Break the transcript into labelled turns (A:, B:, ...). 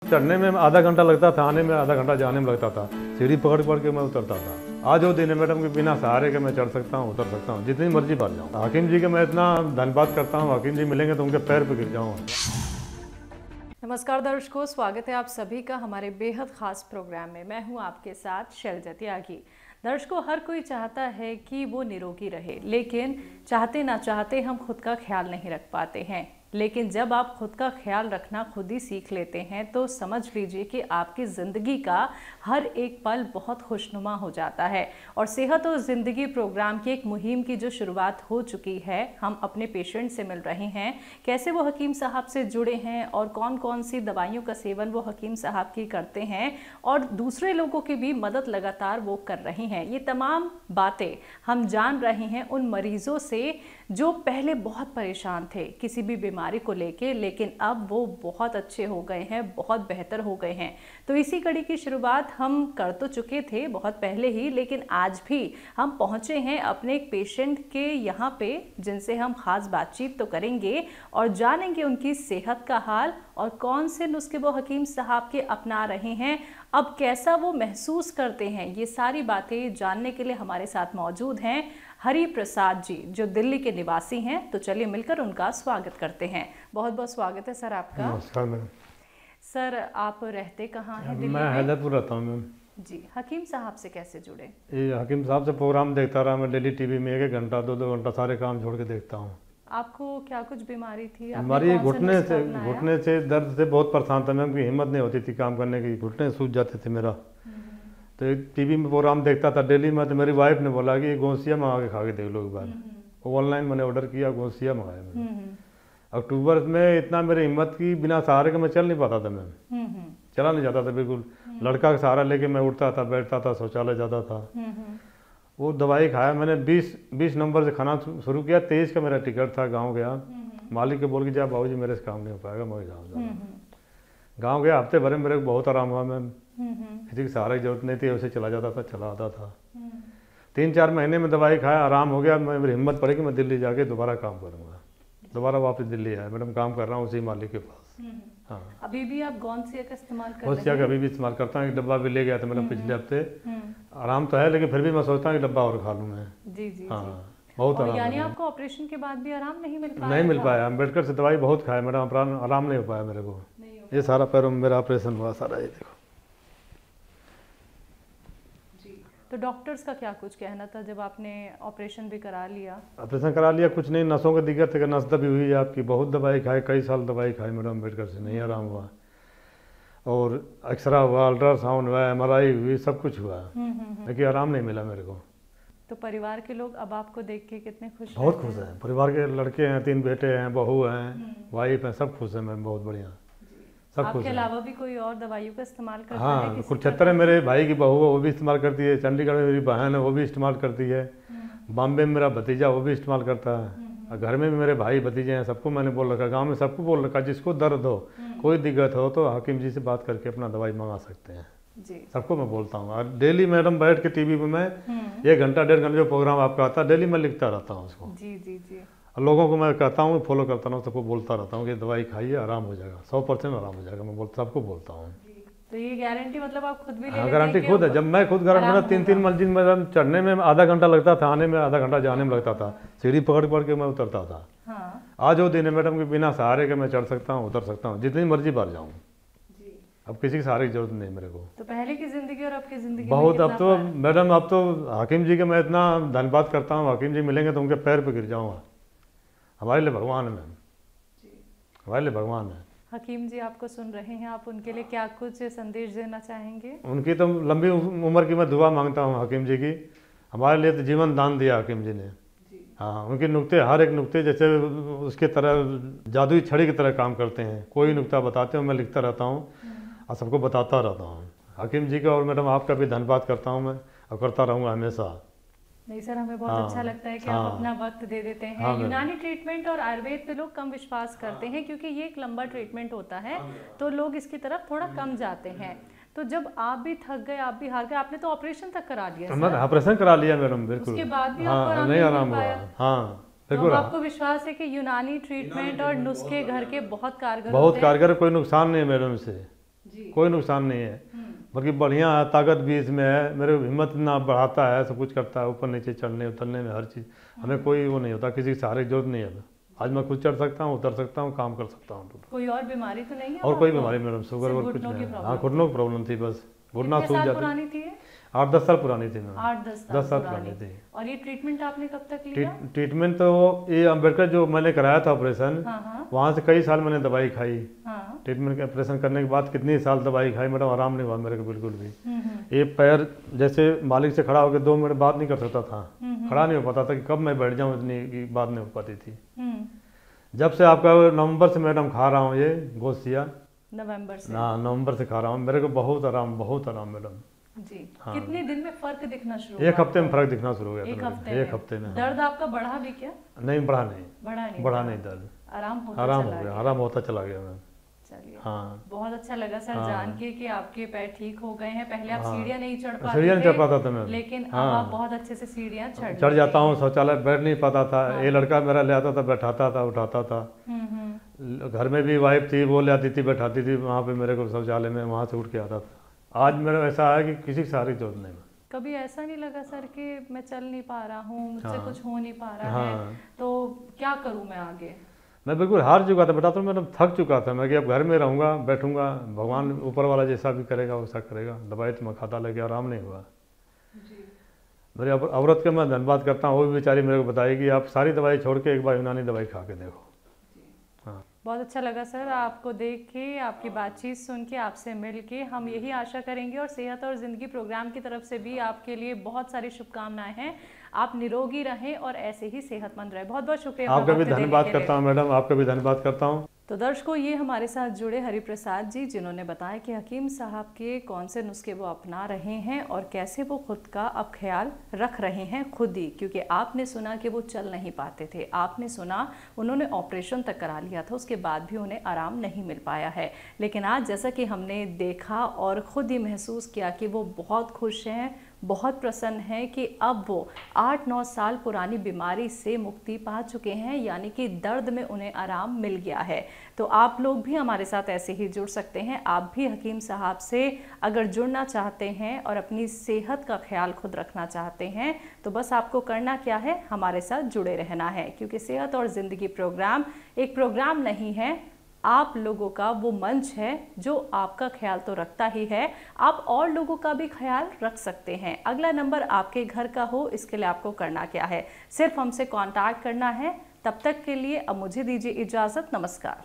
A: चढ़ने में आधा घंटा लगता था, आने में आधा घंटा जाने में लगता था। सीढ़ी पकड़ पकड़ के मैं उतरता था। आज वो दिन है मैडम कि बिना सहारे के मैं चढ़ सकता हूँ, उतर सकता हूँ, जितनी मर्जी बार जाऊँ। हकीम जी के मैं इतना धन्यवाद करता हूँ, हकीम जी मिलेंगे तो उनके पैर पे गिर जाऊँगा।
B: नमस्कार दर्शकों, स्वागत है आप सभी का हमारे बेहद खास प्रोग्राम में। मैं हूं आपके साथ शैलजा त्यागी। दर्शकों, हर कोई चाहता है कि वो निरोगी रहे, लेकिन चाहते ना चाहते हम खुद का ख्याल नहीं रख पाते हैं। लेकिन जब आप खुद का ख्याल रखना खुद ही सीख लेते हैं तो समझ लीजिए कि आपकी ज़िंदगी का हर एक पल बहुत खुशनुमा हो जाता है। और सेहत और ज़िंदगी प्रोग्राम की एक मुहिम की जो शुरुआत हो चुकी है, हम अपने पेशेंट से मिल रहे हैं, कैसे वो हकीम साहब से जुड़े हैं और कौन कौन सी दवाइयों का सेवन वो हकीम साहब की करते हैं और दूसरे लोगों की भी मदद लगातार वो कर रही हैं। ये तमाम बातें हम जान रहे हैं उन मरीजों से जो पहले बहुत परेशान थे किसी भी बीमारी को लेके, लेकिन अब वो बहुत अच्छे हो गए हैं, बहुत बेहतर हो गए हैं। तो इसी कड़ी की शुरुआत हम कर तो चुके थे बहुत पहले ही, लेकिन आज भी हम पहुंचे हैं अपने एक पेशेंट के यहाँ पे, जिनसे हम खास बातचीत तो करेंगे और जानेंगे उनकी सेहत का हाल और कौन से नुस्खे वो हकीम साहब के अपना रहे हैं, अब कैसा वो महसूस करते हैं। ये सारी बातें जानने के लिए हमारे साथ मौजूद हैं हरि प्रसाद जी, जो दिल्ली के निवासी हैं। तो चलिए मिलकर उनका स्वागत करते हैं। बहुत बहुत स्वागत है सर आपका।
A: नमस्कार मैम।
B: सर, आप रहते कहाँ हैं दिल्ली
A: मैं
B: में?
A: हैदरपुर रहता हूँ मैम।
B: जी, हकीम साहब से कैसे जुड़े?
A: ये हकीम साहब से प्रोग्राम देखता रहा मैं डेली टीवी में, 1-1 घंटा 2-2 घंटा सारे काम छोड़ के देखता हूँ।
B: आपको क्या कुछ बीमारी थी?
A: हमारी घुटने से दर्द से बहुत परेशान था मैम, की हिम्मत नहीं होती थी काम करने की, घुटने सूज जाते थे मेरा। तो टीवी में प्रोग्राम देखता था डेली में, तो मेरी वाइफ ने बोला कि गोसिया मंगा के खा के देख लो एक बार। वो ऑनलाइन मैंने ऑर्डर किया, गोसिया मंगाया मैंने। अक्टूबर में इतना मेरी हिम्मत की, बिना सहारे के मैं चल नहीं पाता था मैम, चला नहीं जाता था बिल्कुल। लड़का का सहारा लेके मैं उठता था, बैठता था, शौचालय जाता था। वो दवाई खाया मैंने, 20 नंबर से खाना शुरू किया, 23 का मेरा टिकट था। गाँव गया, मालिक के बोल के जा बाबू जी मेरे से काम नहीं हो पाएगा, मैं गाँव गया। हफ्ते भर में मेरे को बहुत आराम हुआ मैम, किसी की सहारे की जरूरत नहीं थी, वैसे चला जाता था, चला आता था। 3-4 महीने में दवाई खाया, आराम हो गया। मेरी हिम्मत पड़ी कि मैं दिल्ली जाके दोबारा काम करूँगा। दोबारा वापस दिल्ली आया मैडम, काम कर रहा हूँ उसी मालिक के पास। हाँ,
B: अभी भी आप गौनसिया का इस्तेमाल कर रहे हैं?
A: गौनसिया का अभी भी इस्तेमाल करता हूँ। एक डब्बा भी ले गया था मैडम पिछले हफ्ते। आराम तो है, लेकिन फिर भी मैं सोचता हूँ कि डब्बा और खा लूँ मैं।
B: जी जी।
A: हाँ, बहुत आराम।
B: यानी आपको ऑपरेशन के बाद भी आराम नहीं मिल पाया?
A: नहीं मिल पाया, अम्बेडकर से दवाई बहुत खाया मैडम, आराम नहीं हो पाया मेरे को। ये सारा पैरों में मेरा ऑपरेशन हुआ सारा, ये देखो।
B: तो डॉक्टर्स का क्या कुछ कहना था जब आपने ऑपरेशन भी करा लिया?
A: ऑपरेशन करा लिया, कुछ नहीं, नसों की दिक्कत है, नस दबी हुई है आपकी। बहुत दवाई खाई, कई साल दवाई खाई मैडम अम्बेडकर से, नहीं आराम हुआ। और एक्सरा हुआ, अल्ट्रासाउंड हुआ, MRI हुई, सब कुछ हुआ, लेकिन आराम नहीं मिला मेरे को।
B: तो परिवार के लोग अब आपको देख के कितने खुश हैं?
A: बहुत खुश हैं। परिवार के लड़के हैं, 3 बेटे हैं, बहू हैं, वाइफ हैं, सब खुश हैं मैम, बहुत बढ़िया, सब खुश
B: आपके
A: हैं।
B: अलावा भी कोई और दवाइयों का इस्तेमाल करता है?
A: हाँ, कुरुक्षेत्र में मेरे भाई की बहू है, वो भी इस्तेमाल करती है। चंडीगढ़ में मेरी बहन है, वो भी इस्तेमाल करती है। बॉम्बे में मेरा भतीजा, वो भी इस्तेमाल करता है। और घर में भी मेरे भाई भतीजे हैं, सबको मैंने बोल रखा, गांव में सबको बोल रखा, जिसको दर्द हो, कोई दिक्कत हो तो हकीम जी से बात करके अपना दवाई मंगा सकते हैं
B: जी।
A: सबको मैं बोलता हूँ। और डेली मैडम बैठ के टीवी पे मैं 1 घंटा 1.5 घंटा जो प्रोग्राम आपका आता है, डेली मैं लिखता रहता हूँ उसको।
B: जी जी जी।
A: और लोगों को मैं कहता हूँ, फॉलो करता हूँ, सबको बोलता रहता हूँ कि दवाई खाइए, आराम हो जाएगा, 100% आराम हो जाएगा। मैं सबको बोलता हूँ।
B: तो ये गारंटी मतलब आप खुद भी ले
A: हाँ,
B: लेते
A: गारंटी
B: हैं?
A: खुद है। जब मैं खुद गारंटी, मेरा 3-3 मंजिल में चढ़ने में आधा घंटा लगता था, आने में आधा घंटा जाने में लगता था। सीढ़ी पकड़ पकड़ के मैं उतरता था।
B: हाँ।
A: आज वो दिन है मैडम कि बिना सहारे के मैं चढ़ सकता हूँ, उतर सकता हूँ, जितनी मर्जी बार जाऊँ। अब किसी के सहारे की जरूरत नहीं मेरे को।
B: तो पहले की जिंदगी और अब की जिंदगी
A: बहुत,
B: में
A: अब तो मैडम, अब तो हकीम जी के मैं इतना धन्यवाद करता हूँ। हकीम जी मिलेंगे तो उनके पैर पे गिर जाऊँगा। हमारे लिए भगवान है मैम, हमारे लिए भगवान है।
B: हकीम जी आपको सुन रहे हैं, आप उनके लिए क्या कुछ संदेश देना चाहेंगे?
A: उनकी तो लंबी उम्र की मैं दुआ मांगता हूँ हकीम जी की। हमारे लिए तो जीवन दान दिया हकीम जी ने। हाँ, उनके नुक्ते, हर एक नुक्ते जैसे उसके तरह जादुई छड़ी की तरह काम करते हैं। कोई नुक्ता बताते हो, मैं लिखता रहता हूँ और सबको बताता रहता हूँ। हकीम जी का और मैडम आपका भी धन्यवाद करता हूँ मैं, और करता रहूँगा हमेशा।
B: नहीं सर, हमें बहुत अच्छा लगता है कि आप अपना वक्त दे देते हैं। यूनानी ट्रीटमेंट और आयुर्वेद पे लोग कम विश्वास करते हैं, क्योंकि ये एक लंबा ट्रीटमेंट होता है, तो लोग इसकी तरफ थोड़ा कम जाते हैं। तो जब आप भी थक गए, आप भी हार गए, आपने तो ऑपरेशन तक करा लिया।
A: मैंने ऑपरेशन करा लिया मैडम, बिल्कुल।
B: उसके बाद भी
A: हाँ,
B: आपको
A: नहीं आराम हुआ। हाँ बिल्कुल।
B: तो आपको विश्वास है कि यूनानी ट्रीटमेंट और नुस्खे घर के बहुत कारगर
A: बहुत कारगर, कोई नुकसान नहीं है मैडम से। कोई नुकसान नहीं है, बल्कि बढ़िया है, ताकत भी इसमें है, मेरे को हिम्मत ना बढ़ाता है, सब कुछ करता है, ऊपर नीचे चढ़ने उतरने में हर चीज़। हमें कोई वो नहीं होता, किसी के सहारे की जरूरत नहीं है। आज मैं खुद चढ़ सकता हूँ, उतर सकता हूँ, काम कर सकता हूँ।
B: कोई और बीमारी तो नहीं है?
A: और कोई बीमारी मैडम, शुगर और कुछ नहीं। हाँ, घुटनों की प्रॉब्लम थी, बस घुटना सूज जाता।
B: पुरानी थी?
A: 8-10 साल पुरानी थी मैम।
B: 8-10 साल
A: पुरानी थी।
B: और ये ट्रीटमेंट आपने कब तक लिया?
A: ट्रीटमेंट तो ये अम्बेडकर जो मैंने कराया था ऑपरेशन, वहाँ से कई साल मैंने दवाई खाई। ट्रीटमेंट ऑपरेशन करने के बाद कितनी साल दवाई खाई मैडम, आराम नहीं हुआ मेरे को बिल्कुल भी। ये पैर जैसे मालिक से खड़ा होकर 2 मिनट बात नहीं कर सकता था, खड़ा नहीं हो पाता था कि कब मैं बैठ जाऊँ, इतनी बात नहीं हो पाती थी। जब से आपका नवंबर से मैडम खा रहा हूँ ये गोसिया,
B: नवंबर से?
A: हाँ, नवंबर से खा रहा हूँ, मेरे को बहुत आराम मैडम
B: जी। हाँ। कितने दिन में फर्क दिखना शुरू हुआ?
A: 1 हफ्ते में फर्क दिखना शुरू हो गया।
B: 1 हफ्ते में। दर्द आपका बढ़ा भी क्या?
A: नहीं, बढ़ा नहीं दर्द,
B: आराम हो गया,
A: आराम होता चला गया मैम।
B: चलिए,
A: हाँ,
B: बहुत अच्छा लगा सर जान के कि आपके पैर ठीक हो गए हैं। पहले आप सीढ़ियाँ नहीं चढ़
A: पाता था मैं,
B: लेकिन अब आप बहुत अच्छे से सीढ़ियाँ
A: चढ़ जाता हूँ। शौचालय बैठ नहीं पाता था, ये लड़का मेरा ले आता था, बैठाता था, उठाता था। घर में भी वाइफ थी, वो ले आती थी, बैठाती थी वहाँ पे मेरे को शौचालय में, वहाँ से उठ के आता था। आज मेरा ऐसा है कि किसी की सहारे की जरूरत नहीं।
B: कभी ऐसा नहीं लगा सर कि मैं चल नहीं पा रहा हूँ, मुझसे कुछ हो नहीं पा रहा है, तो क्या करूँ मैं आगे? मैं
A: बिल्कुल हार चुका था, बताता हूँ, मैं थक चुका था मैं कि अब घर में रहूँगा, बैठूंगा, भगवान ऊपर वाला जैसा भी करेगा वैसा करेगा। दवाई तो मैं खाता, लगे आराम नहीं हुआ। मेरी औरत का मैं धन्यवाद करता हूँ, वो भी बेचारी मेरे को बताई कि आप सारी दवाई छोड़ के एक बार यूनानी दवाई खा के देखो। हाँ,
B: बहुत अच्छा लगा सर आपको देख के, आपकी बातचीत सुन के, आपसे मिल के। हम यही आशा करेंगे और सेहत और ज़िंदगी प्रोग्राम की तरफ से भी आपके लिए बहुत सारी शुभकामनाएं हैं। आप निरोगी रहें और ऐसे ही सेहतमंद रहें। बहुत बहुत शुक्रिया।
A: आपका भी धन्यवाद करता हूँ मैडम, आपका भी धन्यवाद करता हूँ।
B: तो दर्शकों, ये हमारे साथ जुड़े हरिप्रसाद जी, जिन्होंने बताया कि हकीम साहब के कौन से नुस्खे वो अपना रहे हैं और कैसे वो खुद का अब ख्याल रख रहे हैं खुद ही। क्योंकि आपने सुना कि वो चल नहीं पाते थे, आपने सुना उन्होंने ऑपरेशन तक करा लिया था, उसके बाद भी उन्हें आराम नहीं मिल पाया है। लेकिन आज जैसा कि हमने देखा और ख़ुद ही महसूस किया कि वो बहुत खुश हैं, बहुत प्रसन्न है कि अब वो 8-9 साल पुरानी बीमारी से मुक्ति पा चुके हैं, यानी कि दर्द में उन्हें आराम मिल गया है। तो आप लोग भी हमारे साथ ऐसे ही जुड़ सकते हैं। आप भी हकीम साहब से अगर जुड़ना चाहते हैं और अपनी सेहत का ख्याल खुद रखना चाहते हैं, तो बस आपको करना क्या है, हमारे साथ जुड़े रहना है। क्योंकि सेहत और ज़िंदगी प्रोग्राम एक प्रोग्राम नहीं है, आप लोगों का वो मंच है जो आपका ख्याल तो रखता ही है, आप और लोगों का भी ख्याल रख सकते हैं। अगला नंबर आपके घर का हो, इसके लिए आपको करना क्या है, सिर्फ हमसे कांटेक्ट करना है। तब तक के लिए अब मुझे दीजिए इजाज़त। नमस्कार।